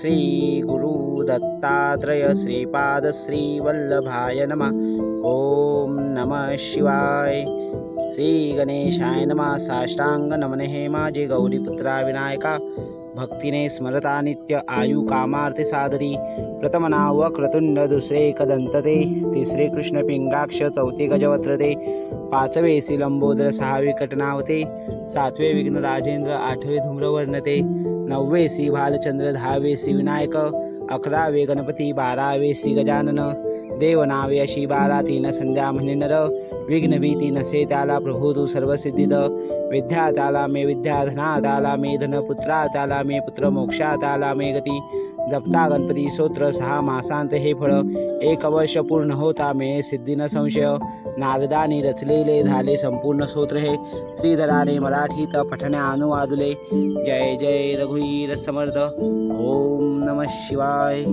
श्री गुरु दत्तात्रय श्रीपाद श्री वल्लभाय नमः. ओम नमः शिवाय. श्री गणेशाय नमः. साष्टांग नमन हे माझे गौरीपुत्रा विनायका. भक्तीने स्मरता नित्य आयु कामार्थे साधरी. प्रथम नाव वक्रतुंड, दुसरे एकदंतते, तिसरे कृष्ण पिंगाक्ष, चौथे गजवत्रते, पाचवे लंबोदर, सहावे कटनावते, सातवे विघ्न राजेंद्र, आठवे धूम्रवर्णते, नववे भालचंद्र, दहावे विनायक, अकरावे गणपती, बारावे गजानन. देवनावे अशी 12 तीन संध्या म्हणे नर. विघ्न भीती नसे त्याला प्रभू तू सर्वसिद्धिद. विद्या त्याला मे विद्या, धना त्याला मे धन, पुत्रा त्याला मे पुत्र, मोक्षा त्याला मे गती. जपता गणपती स्तोत्र 6 मासांत हे फळ. एक वर्ष पूर्ण होता मिळे सिद्धी न संशय. नारदानी रचलेले झाले संपूर्ण स्तोत्र हे. श्रीधराने मराठीत पठणे अनुवादले. जय जय रघुवीर समर्थ. ओम नमः शिवाय.